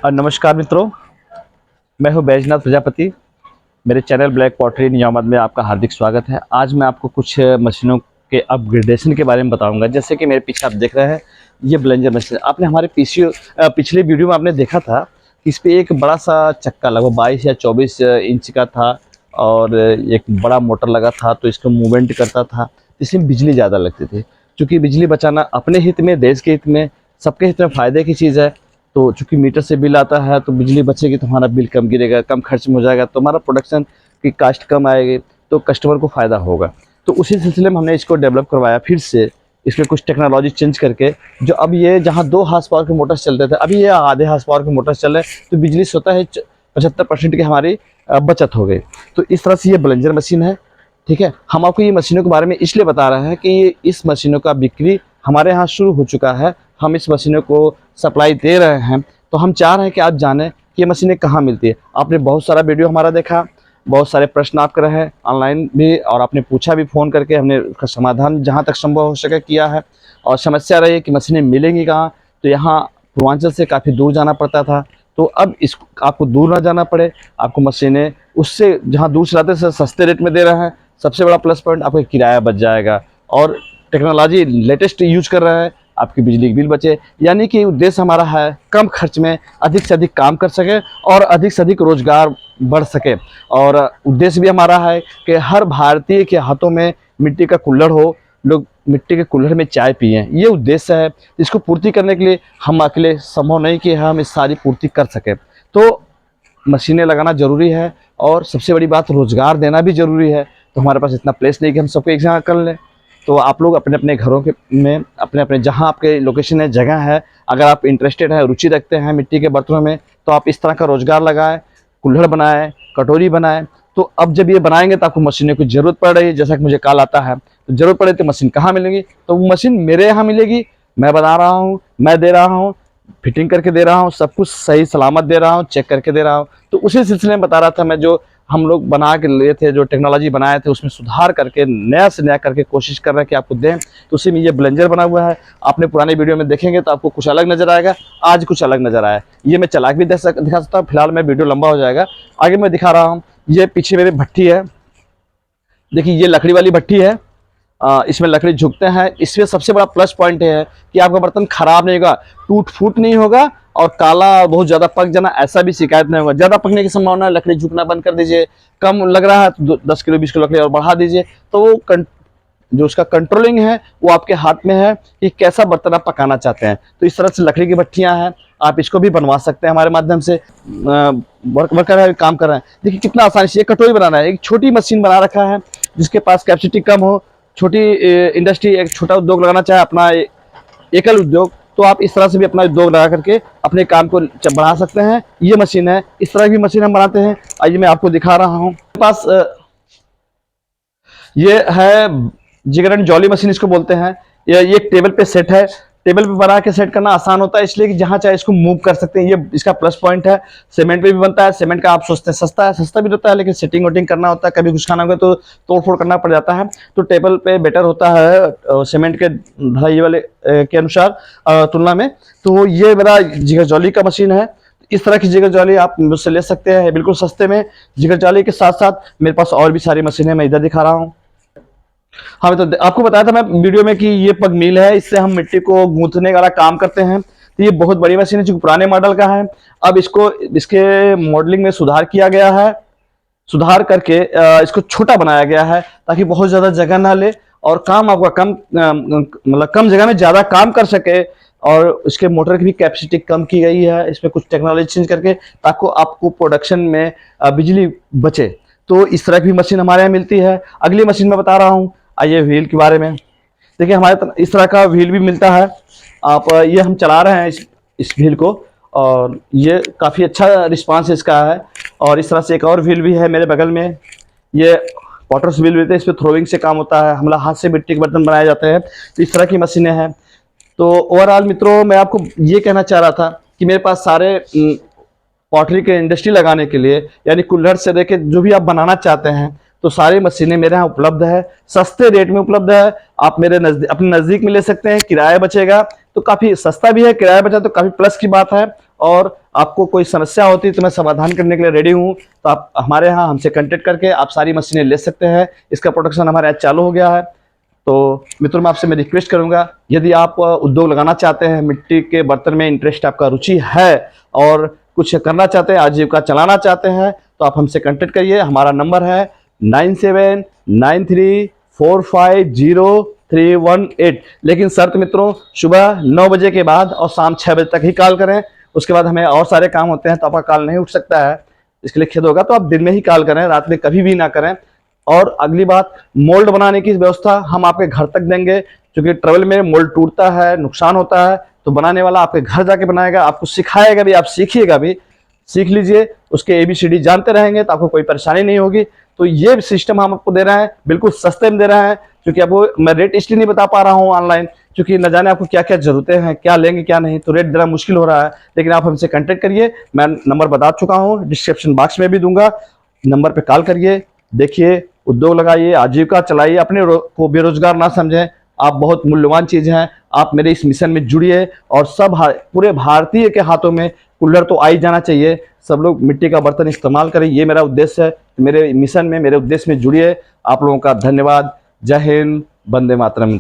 नमस्कार मित्रों, मैं हूं बैजनाथ प्रजापति। मेरे चैनल ब्लैक पॉटरी नियामत में आपका हार्दिक स्वागत है। आज मैं आपको कुछ मशीनों के अपग्रेडेशन के बारे में बताऊंगा। जैसे कि मेरे पीछे आप देख रहे हैं, ये ब्लेंजर मशीन आपने हमारे पिछले वीडियो में आपने देखा था कि इस पर एक बड़ा सा चक्का लगभग 22 या 24 इंच का था और एक बड़ा मोटर लगा था, तो इसको मूवमेंट करता था। इसमें बिजली ज़्यादा लगती थी। चूँकि बिजली बचाना अपने हित में, देश के हित में, सबके हित में फ़ायदे की चीज़ है। तो चूँकि मीटर से बिल आता है, तो बिजली बचेगी तो हमारा बिल कम गिरेगा, कम खर्च में हो जाएगा, तो हमारा प्रोडक्शन की कास्ट कम आएगी, तो कस्टमर को फ़ायदा होगा। तो उसी सिलसिले में हमने इसको डेवलप करवाया फिर से, इसमें कुछ टेक्नोलॉजी चेंज करके। जो अब ये जहाँ 2 हॉर्स पावर के मोटर्स चलते थे, अभी ये आधे हॉर्स पावर के मोटर्स चल रहे हैं, तो बिजली स्वतः ही 75% की हमारी बचत हो गई। तो इस तरह से ये ब्लेंजर मशीन है। ठीक है, हम आपको ये मशीनों के बारे में इसलिए बता रहे हैं कि ये इस मशीनों का बिक्री हमारे यहाँ शुरू हो चुका है। हम इस मशीनों को सप्लाई दे रहे हैं, तो हम चाह रहे हैं कि आप जानें कि ये मशीनें कहाँ मिलती है। आपने बहुत सारा वीडियो हमारा देखा, बहुत सारे प्रश्न आप कर रहे हैं ऑनलाइन भी, और आपने पूछा भी फ़ोन करके। हमने उसका समाधान जहाँ तक संभव हो सके किया है। और समस्या रही है कि मशीनें मिलेंगी कहाँ, तो यहाँ पूर्वांचल से काफ़ी दूर जाना पड़ता था। तो अब इस आपको दूर ना जाना पड़े, आपको मशीनें उससे जहाँ दूर से लाते हैं सस्ते रेट में दे रहे हैं। सबसे बड़ा प्लस पॉइंट, आपका किराया बच जाएगा और टेक्नोलॉजी लेटेस्ट यूज कर रहे हैं, आपकी बिजली की बिल बचे। यानी कि उद्देश्य हमारा है कम खर्च में अधिक से अधिक काम कर सके और अधिक से अधिक रोजगार बढ़ सके। और उद्देश्य भी हमारा है कि हर भारतीय के हाथों में मिट्टी का कुल्हड़ हो, लोग मिट्टी के कुल्हड़ में चाय पिएं। ये उद्देश्य है। इसको पूर्ति करने के लिए हम अकेले संभव नहीं कि हम इस सारी पूर्ति कर सकें। तो मशीनें लगाना ज़रूरी है और सबसे बड़ी बात रोज़गार देना भी ज़रूरी है। तो हमारे पास इतना प्लेस नहीं कि हम सबको एक जगह कर लें। तो आप लोग अपने अपने घरों के में, अपने अपने जहाँ आपके लोकेशन है, जगह है, अगर आप इंटरेस्टेड है, रुचि रखते हैं मिट्टी के बर्तनों में, तो आप इस तरह का रोज़गार लगाएं, कुल्हड़ बनाएं, कटोरी बनाएं। तो अब जब ये बनाएंगे तो आपको मशीनों की ज़रूरत पड़ रही है। जैसा कि मुझे कॉल आता है, तो ज़रूरत पड़े तो मशीन कहाँ मिलेगी? तो वो मशीन मेरे यहाँ मिलेगी। मैं बना रहा हूँ, मैं दे रहा हूँ, फिटिंग करके दे रहा हूँ, सब कुछ सही सलामत दे रहा हूँ, चेक करके दे रहा हूँ। तो उसी सिलसिले में बता रहा था मैं, जो हम लोग बना के लिए थे, जो टेक्नोलॉजी बनाए थे, उसमें सुधार करके नया से नया करके कोशिश कर रहे हैं कि आपको दें। तो उसी में ये ब्लेंजर बना हुआ है। आपने पुराने वीडियो में देखेंगे तो आपको कुछ अलग नजर आएगा, आज कुछ अलग नजर आया। ये मैं चला के भी दिखा सकता हूँ, फिलहाल मैं वीडियो लंबा हो जाएगा, आगे मैं दिखा रहा हूँ। ये पीछे मेरी भट्ठी है, देखिए ये लकड़ी वाली भट्ठी है। इसमें लकड़ी झुकते हैं। इसमें सबसे बड़ा प्लस पॉइंट है कि आपका बर्तन खराब नहीं होगा, टूट फूट नहीं होगा और काला बहुत ज़्यादा पक जाना ऐसा भी शिकायत नहीं होगा। ज़्यादा पकने की संभावना है, लकड़ी झुकना बंद कर दीजिए। कम लग रहा है तो 10 किलो 20 किलो लकड़ी और बढ़ा दीजिए। तो वो जो उसका कंट्रोलिंग है वो आपके हाथ में है कि कैसा बर्तन आप पकाना चाहते हैं। तो इस तरह से लकड़ी की भट्टियाँ हैं, आप इसको भी बनवा सकते हैं हमारे माध्यम से। वर्कर काम कर रहे हैं। देखिए कितना आसानी से ये कटोरी बनाना है। एक छोटी मशीन बना रखा है, जिसके पास कैपेसिटी कम हो, छोटी इंडस्ट्री, एक छोटा उद्योग लगाना चाहे, अपना एकल उद्योग, तो आप इस तरह से भी अपना उद्योग लगा करके अपने काम को बढ़ा सकते हैं। ये मशीन है, इस तरह की मशीन हम बनाते हैं। आइए मैं आपको दिखा रहा हूँ। मेरे पास ये है जिगरन जॉली मशीन इसको बोलते हैं। ये एक टेबल पे सेट है। टेबल पे बना के सेट करना आसान होता है, इसलिए कि जहां चाहे इसको मूव कर सकते हैं। ये इसका प्लस पॉइंट है। सीमेंट पे भी बनता है। सीमेंट का आप सोचते हैं सस्ता है, सस्ता भी रहता है, लेकिन सेटिंग वेटिंग करना होता है, कभी कुछ खाना होगा तो तोड़ फोड़ करना पड़ जाता है। तो टेबल पे बेटर होता है सीमेंट के ढलाई वाले के अनुसार तुलना में। तो ये मेरा जिगर जॉली का मशीन है। इस तरह की जिगर जाली आप मुझसे ले सकते हैं बिल्कुल सस्ते में। जिगर जाली के साथ साथ मेरे पास और भी सारी मशीनें मैं इधर दिखा रहा हूँ। हाँ, तो आपको बताया था मैं वीडियो में कि ये पग मिल है, इससे हम मिट्टी को गूंथने वाला काम करते हैं। तो ये बहुत बड़ी मशीन है, जो पुराने मॉडल का है। अब इसको इसके मॉडलिंग में सुधार किया गया है। सुधार करके इसको छोटा बनाया गया है, ताकि बहुत ज्यादा जगह ना ले और काम आपका कम मतलब कम जगह में ज्यादा काम कर सके। और इसके मोटर की भी कैपेसिटी कम की गई है, इसमें कुछ टेक्नोलॉजी चेंज करके, ताकि आपको प्रोडक्शन में बिजली बचे। तो इस तरह की मशीन हमारे यहाँ मिलती है। अगली मशीन मैं बता रहा हूँ। आइए व्हील के बारे में देखिए। हमारे इस तरह का व्हील भी मिलता है। आप ये हम चला रहे हैं इस व्हील को, और ये काफ़ी अच्छा रिस्पांस इसका है। और इस तरह से एक और व्हील भी है मेरे बगल में। ये पॉटर्स व्हील भी है, इस पर थ्रोइंग से काम होता है। हमारा हाथ से मिट्टी के बर्तन बनाए जाते हैं। तो इस तरह की मशीनें हैं। तो ओवरऑल मित्रों, मैं आपको ये कहना चाह रहा था कि मेरे पास सारे पॉटरी के इंडस्ट्री लगाने के लिए, यानी कुल्हड़ से लेके जो भी आप बनाना चाहते हैं, तो सारी मशीनें मेरे यहाँ उपलब्ध है। सस्ते रेट में उपलब्ध है। आप मेरे अपने नज़दीक में ले सकते हैं, किराया बचेगा। तो काफ़ी सस्ता भी है, किराया बचा तो काफ़ी प्लस की बात है। और आपको कोई समस्या होती है तो मैं समाधान करने के लिए रेडी हूँ। तो आप हमारे यहाँ हमसे कांटेक्ट करके आप सारी मशीनें ले सकते हैं। इसका प्रोडक्शन हमारे यहाँ चालू हो गया है। तो मित्रों, मैं आपसे मैं रिक्वेस्ट करूंगा, यदि आप उद्योग लगाना चाहते हैं, मिट्टी के बर्तन में इंटरेस्ट आपका रुचि है और कुछ करना चाहते हैं, आजीविका चलाना चाहते हैं, तो आप हमसे कांटेक्ट करिए। हमारा नंबर है 9793450318। लेकिन शर्त मित्रों, सुबह 9 बजे के बाद और शाम 6 बजे तक ही कॉल करें। उसके बाद हमें और सारे काम होते हैं तो आपका कॉल नहीं उठ सकता है, इसके लिए खेद होगा। तो आप दिन में ही कॉल करें, रात में कभी भी ना करें। और अगली बात, मोल्ड बनाने की व्यवस्था हम आपके घर तक देंगे, क्योंकि ट्रेवल में मोल्ड टूटता है, नुकसान होता है, तो बनाने वाला आपके घर जाके बनाएगा, आपको सिखाएगा भी, आप सीखिएगा भी। सीख लीजिए, उसके ABCD जानते रहेंगे तो आपको कोई परेशानी नहीं होगी। तो ये सिस्टम हम आपको दे रहे हैं, बिल्कुल सस्ते में दे रहे हैं। क्योंकि आपको मैं रेट इसलिए नहीं बता पा रहा हूँ ऑनलाइन, क्योंकि न जाने आपको क्या क्या जरूरतें हैं, क्या लेंगे क्या नहीं, तो रेट देना मुश्किल हो रहा है। लेकिन आप हमसे कांटेक्ट करिए, मैं नंबर बता चुका हूँ, डिस्क्रिप्शन बॉक्स में भी दूंगा। नंबर पे कॉल करिए, देखिए, उद्योग लगाइए, आजीविका चलाइए, अपने को बेरोजगार ना समझें। आप बहुत मूल्यवान चीज हैं। आप मेरे इस मिशन में जुड़िए और सब पूरे भारतीय के हाथों में कूलर तो आ ही जाना चाहिए। सब लोग मिट्टी का बर्तन इस्तेमाल करें, ये मेरा उद्देश्य है। मेरे मिशन में, मेरे उद्देश्य में जुड़िए। आप लोगों का धन्यवाद। जय हिंद, वंदे मातरम।